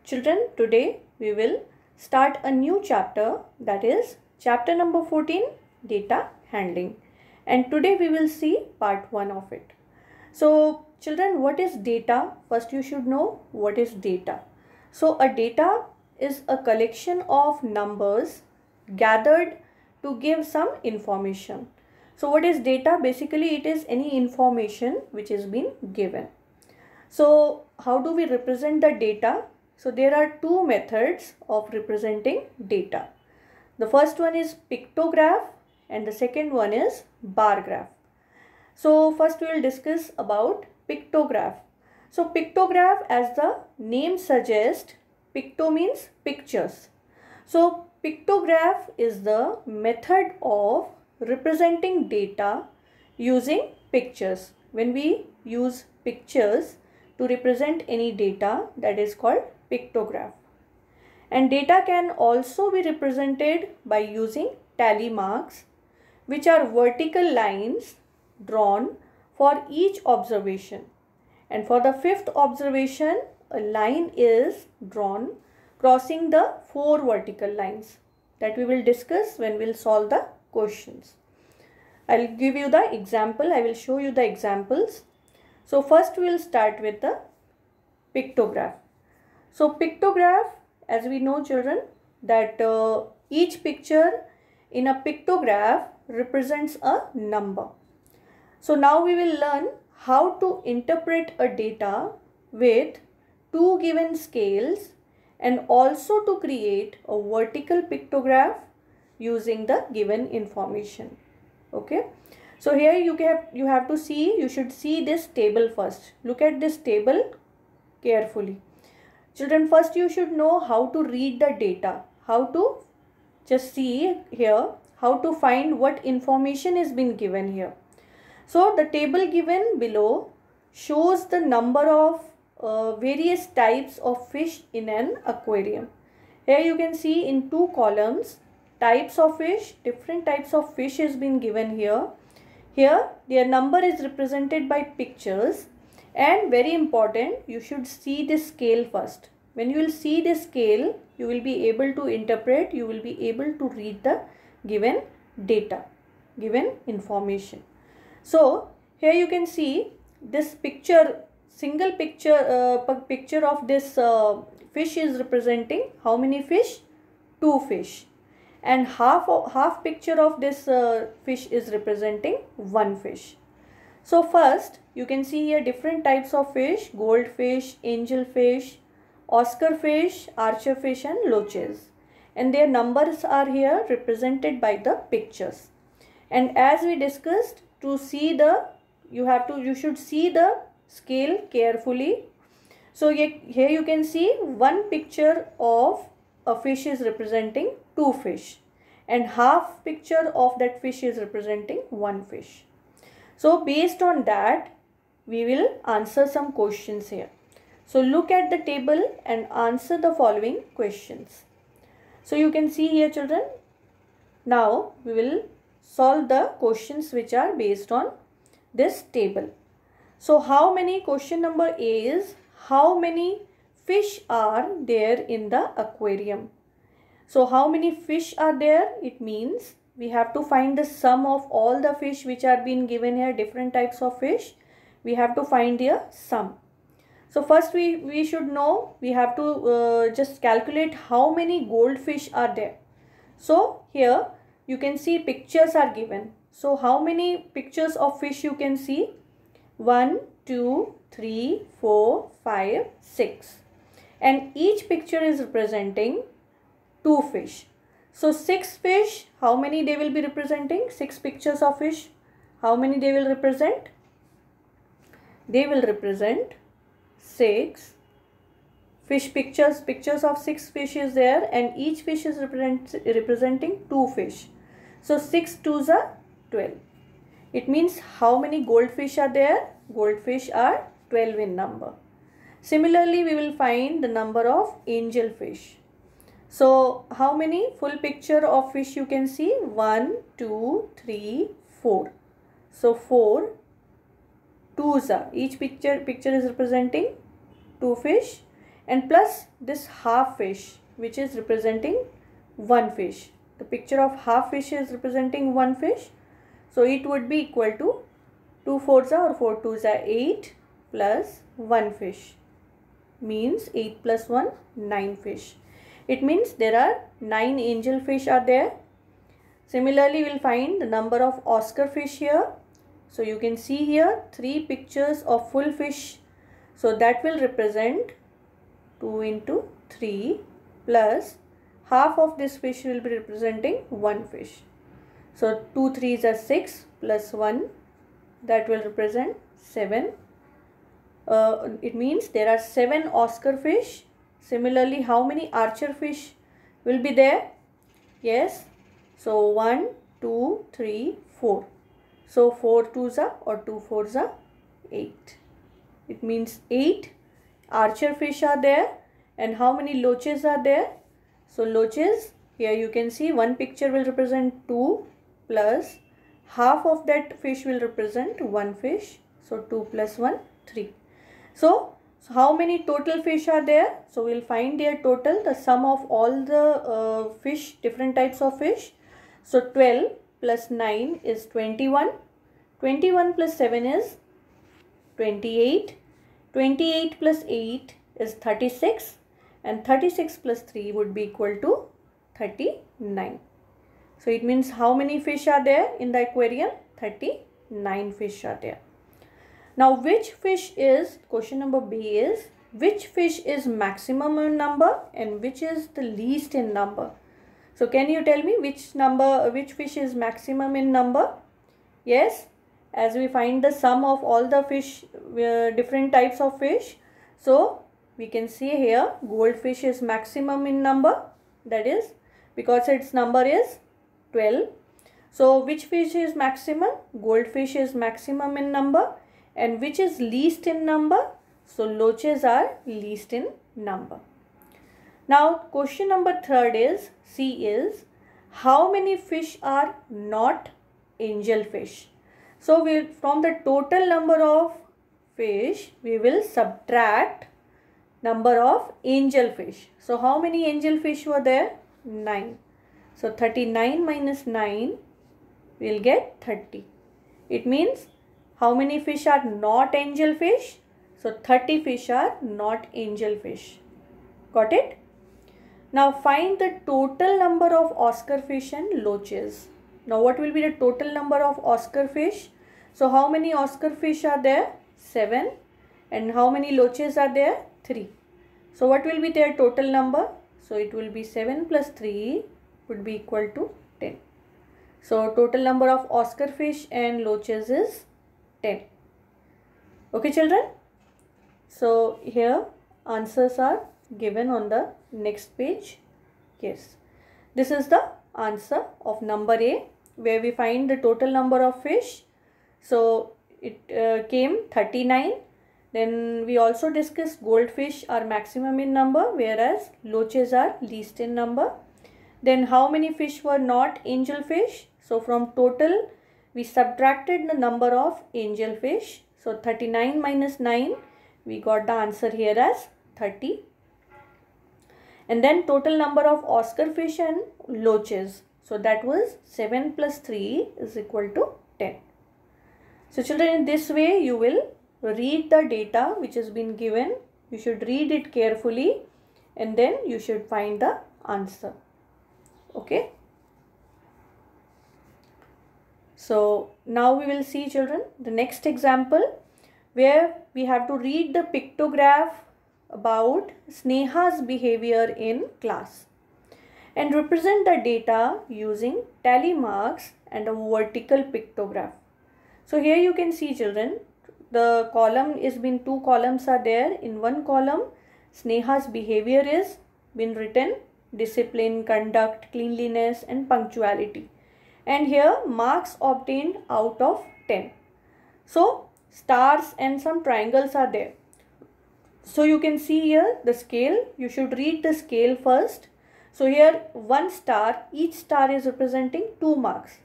Children, today we will start a new chapter, that is chapter number 14, data handling. And today we will see part 1 of it. So children, what is data? First you should know what is data. So a data is a collection of numbers gathered to give some information. So what is data? Basically it is any information which is been given. So how do we represent the data? So there are two methods of representing data. The first one is pictograph and the second one is bar graph. So first we will discuss about pictograph. So pictograph, as the name suggests, picto means pictures. So pictograph is the method of representing data using pictures. When we use pictures to represent any data, that is called pictograph. And data can also be represented by using tally marks, which are vertical lines drawn for each observation. And for the fifth observation, a line is drawn crossing the four vertical lines that we will discuss when we will solve the questions. I will give you the example. I will show you the examples. So first we will start with the pictograph. So pictograph, as we know children, that each picture in a pictograph represents a number. So now we will learn how to interpret a data with two given scales and also to create a vertical pictograph using the given information. Okay. So here you have to see, you should see this table first. Look at this table carefully. Children, first you should know how to read the data, how to just see here, how to find what information is been given here. So the table given below shows the number of various types of fish in an aquarium. Here you can see in two columns types of fish, different types of fish has been given here. Here their number is represented by pictures. And very important, you should see this scale first. When you will see this scale, you will be able to interpret, you will be able to read the given data, given information. So here you can see this picture, single picture, picture of this fish is representing how many fish? 2 fish. And half picture of this fish is representing 1 fish. So first you can see here different types of fish: goldfish, angelfish, Oscar fish, archer fish and loaches. And their numbers are here represented by the pictures. And as we discussed, to see the, you should see the scale carefully. So here you can see one picture of a fish is representing 2 fish and half picture of that fish is representing 1 fish. So based on that, we will answer some questions here. So look at the table and answer the following questions. So you can see here children, now we will solve the questions which are based on this table. So how many, question number A is, how many fish are there in the aquarium? So how many fish are there? It means we have to find the sum of all the fish which are being given here, different types of fish. We have to find their sum. So first we should know, we have to just calculate how many goldfish are there. So here you can see pictures are given. So how many pictures of fish you can see? 1, 2, 3, 4, 5, 6. And each picture is representing 2 fish. So 6 fish, how many they will be representing? 6 pictures of fish, how many they will represent? They will represent 6 fish pictures. Pictures of 6 fish is there and each fish is representing 2 fish. So 6 2s are 12. It means how many goldfish are there? Goldfish are 12 in number. Similarly, we will find the number of angelfish. So how many full picture of fish you can see? 1, 2, 3, 4. So 4 2s are, each picture is representing 2 fish and plus this half fish which is representing one fish. The picture of half fish is representing one fish. So it would be equal to 2 4s or 4 2s are 8 plus 1 fish, means 8 plus 1 9 fish. It means there are 9 angel fish are there. Similarly, we'll find the number of Oscar fish here. So you can see here 3 pictures of full fish. So that will represent 2 into 3 plus half of this fish will be representing 1 fish. So 2 3s are 6 plus 1, that will represent 7. It means there are 7 Oscar fish. Similarly, how many archer fish will be there? Yes. So 1, 2, 3, 4. So 4 2s are or 2 4s are 8. It means 8 archer fish are there. And how many loaches are there? So loaches, here you can see one picture will represent 2 plus half of that fish will represent 1 fish. So 2 plus 1, 3. So how many total fish are there? So we'll find their total, the sum of all the fish, different types of fish. So 12 plus 9 is 21. 21 plus 7 is 28. 28 plus 8 is 36. And 36 plus 3 would be equal to 39. So it means how many fish are there in the aquarium? 39 fish are there. Now which fish is, question number B is, which fish is maximum in number and which is the least in number? So can you tell me which fish is maximum in number? Yes, as we find the sum of all the fish, different types of fish. So we can see here goldfish is maximum in number, that is because its number is 12. So which fish is maximum? Goldfish is maximum in number. And which is least in number? So loaches are least in number. Now question number 3 is, C is, how many fish are not angel fish? So from the total number of fish we will subtract number of angel fish. So how many angel fish were there? 9. So 39 minus 9 we will get 30. It means how many fish are not angel fish? So 30 fish are not angel fish. Got it? Now find the total number of Oscar fish and loaches. Now what will be the total number of Oscar fish? So how many Oscar fish are there? 7. And how many loaches are there? 3. So what will be their total number? So it will be 7 plus 3 would be equal to 10. So total number of Oscar fish and loaches is 10. Okay children. So here answers are given on the next page. Yes. This is the answer of number A, where we find the total number of fish. So it came 39. Then we also discussed goldfish are maximum in number, whereas loaches are least in number. Then how many fish were not angel fish? So from total we subtracted the number of angel fish. So 39 minus 9, we got the answer here as 30. And then total number of Oscar fish and loaches. So that was 7 plus 3 is equal to 10. So children, in this way you will read the data which has been given. You should read it carefully and then you should find the answer. Okay. So now we will see children the next example, where we have to read the pictograph about Sneha's behavior in class and represent the data using tally marks and a vertical pictograph. So here you can see children, the column is been 2 columns are there. In one column Sneha's behavior is been written, discipline, conduct, cleanliness and punctuality. And here marks obtained out of 10. So stars and some triangles are there. So you can see here the scale. You should read the scale first. So here 1 star, each star is representing 2 marks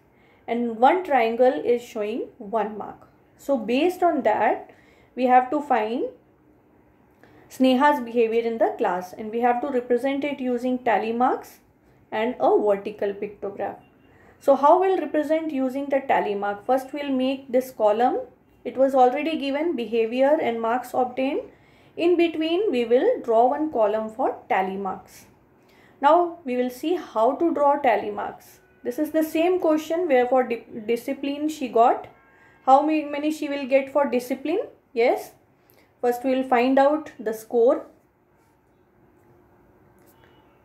and 1 triangle is showing 1 mark. So based on that we have to find Sneha's behavior in the class, and we have to represent it using tally marks and a vertical pictograph. So how we'll represent using the tally mark? First we'll make this column. It was already given behavior and marks obtained. In between we will draw one column for tally marks. Now we will see how to draw tally marks. This is the same question where for discipline she got. How many she will get for discipline? Yes. First we will find out the score.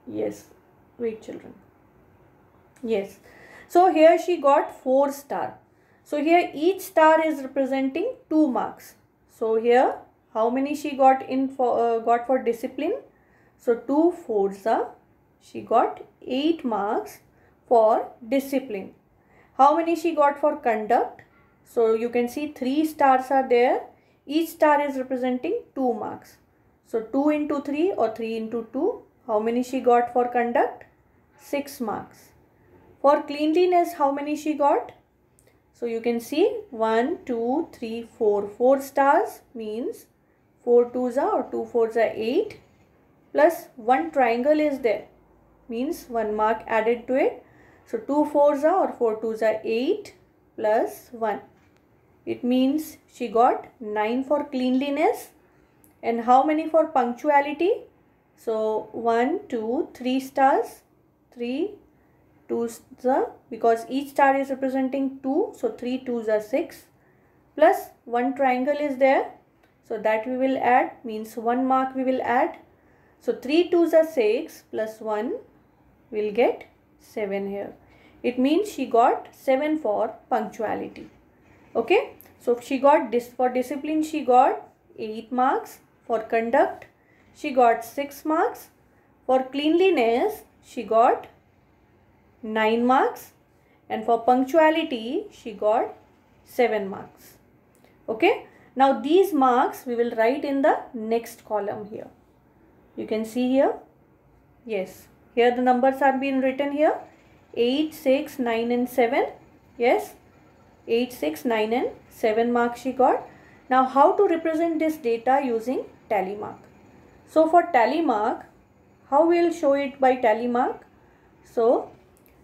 Yes. Wait children. Yes. So here she got 4 star. So here each star is representing 2 marks. So here how many she got for discipline? So 2 4s are, she got 8 marks for discipline. How many she got for conduct? So you can see 3 stars are there. Each star is representing 2 marks. So 2 into 3 or 3 into 2. How many she got for conduct? 6 marks. For cleanliness, how many she got? So you can see 1, 2, 3, 4. 4 stars means 4 2s are or 2 4s are 8. Plus 1 triangle is there. Means 1 mark added to it. So 2 4s are or 4 2s are 8 plus 1. It means she got 9 for cleanliness. And how many for punctuality? So 1, 2, 3 stars. 3 2s are, because each star is representing 2. So 3 2s are 6. Plus 1 triangle is there. So that we will add, means 1 mark we will add. So 3 2s are 6 plus 1 will get 7 here. It means she got 7 for punctuality. Okay. So she got this for discipline, she got 8 marks. For conduct she got 6 marks. For cleanliness she got 9 marks. And for punctuality she got 7 marks. Okay. Now these marks we will write in the next column here. You can see here. Yes. Here the numbers are being written here. 8, 6, 9 and 7. Yes. 8, 6, 9 and 7 marks she got. Now how to represent this data using tally mark? So for tally mark, how we will show it by tally mark? So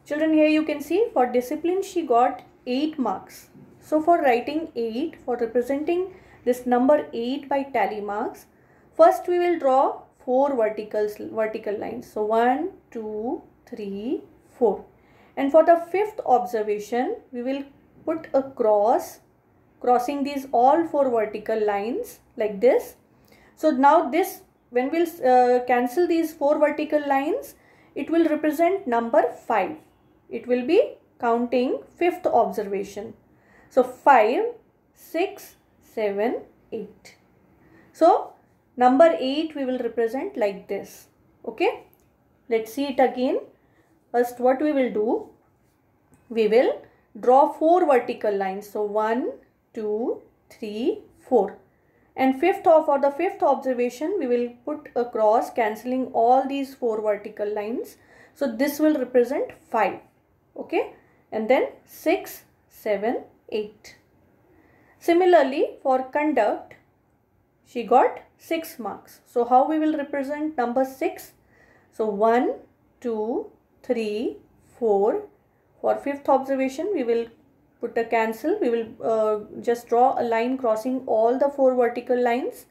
children, here you can see for discipline she got 8 marks. So for writing 8, for representing this number 8 by tally marks, first we will draw 4 vertical lines. So 1, 2, 3, 4. And for the 5th observation, we will put a cross, crossing these all 4 vertical lines like this. So now this, when we'll cancel these 4 vertical lines, it will represent number 5. It will be counting 5th observation. So 5, 6, 7, 8. So number 8 we will represent like this. Okay. Let's see it again. First what we will do, we will draw 4 vertical lines. So 1, 2, 3, 4. And for the 5th observation we will put a cross cancelling all these 4 vertical lines. So this will represent 5. Okay. And then 6, 7, 8. Similarly for conduct she got 6 marks. So how we will represent number 6? So 1, 2, 3, 4. For 5th observation we will put a cancel. We will just draw a line crossing all the 4 vertical lines.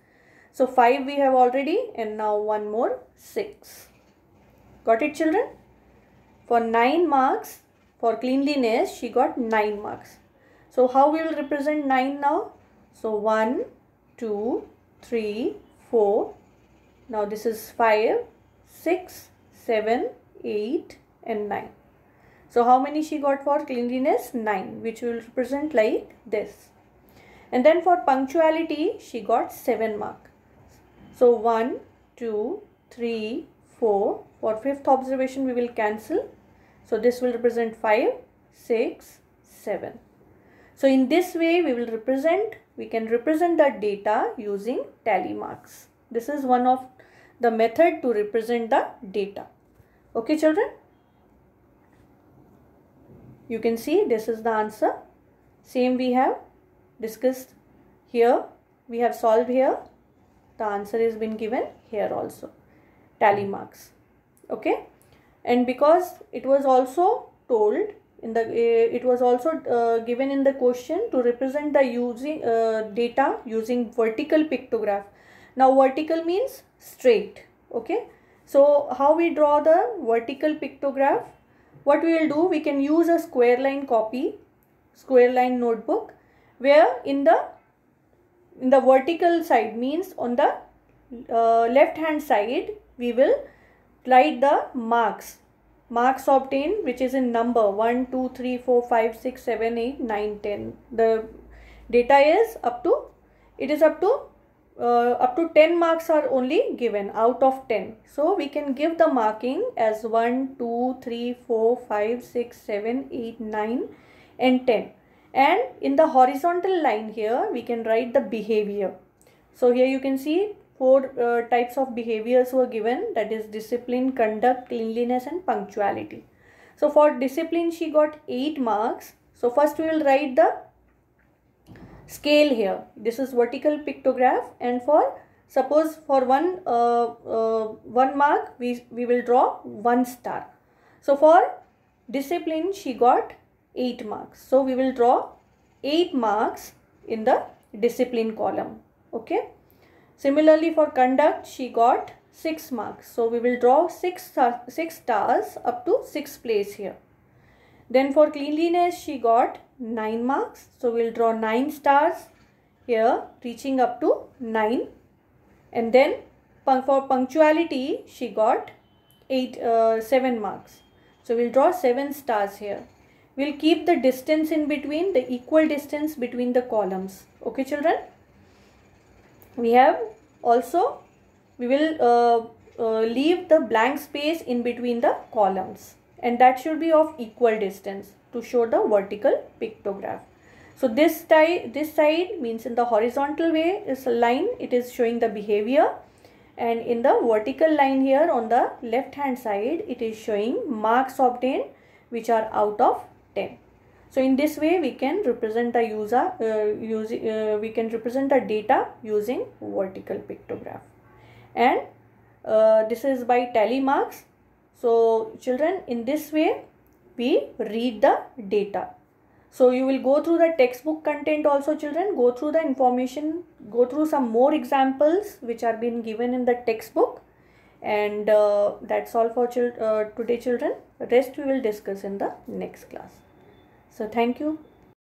So 5 we have already, and now one more 6. Got it children? For 9 marks for cleanliness she got 9 marks. So how we will represent 9 now? So 1, 2, 3, 4. Now this is 5, 6, 7, 8 and 9. So how many she got for cleanliness? 9, which will represent like this. And then for punctuality she got 7 marks. So 1, 2, 3, 4. For 5th observation we will cancel. So this will represent 5, 6, 7. So in this way we can represent the data using tally marks. This is one of the method to represent the data. Okay children? You can see this is the answer. Same we have discussed here. We have solved here. the answer has been given here also, tally marks. Okay, and because it was also told in the it was also given in the question to represent the using data using vertical pictograph. Now vertical means straight. Okay, so how we draw the vertical pictograph? What we will do, we can use a square line copy, square line notebook, where in the vertical side, means on the left hand side, we will write the marks obtained, which is in number 1, 2, 3, 4, 5, 6, 7, 8, 9, 10. The data is up to 10 marks are only given out of 10. So we can give the marking as 1, 2, 3, 4, 5, 6, 7, 8, 9 and 10. And in the horizontal line here, we can write the behavior. So here you can see 4 types of behaviors were given, that is discipline, conduct, cleanliness and punctuality. So for discipline she got 8 marks. So first we will write the scale here. This is vertical pictograph, and for suppose for 1 mark we will draw 1 star. So for discipline she got 8 marks. So we will draw 8 marks in the discipline column. Okay. Similarly for conduct she got 6 marks. So we will draw 6 stars up to 6th place here. Then for cleanliness she got 9 marks. So we will draw 9 stars here reaching up to 9. And then for punctuality she got 7 marks. So we will draw 7 stars here. We will keep the distance in between, the equal distance between the columns. Okay children. We have also, we will leave the blank space in between the columns, and that should be of equal distance to show the vertical pictograph. So this side means in the horizontal way is a line, it is showing the behavior, and in the vertical line here on the left hand side it is showing marks obtained which are out of 10. So in this way we can represent the we can represent the data using vertical pictograph, and this is by tally marks. So children, in this way we read the data. So you will go through the textbook content also children, go through the information, go through some more examples which are being given in the textbook, and that's all for today children. Rest we will discuss in the next class. So thank you.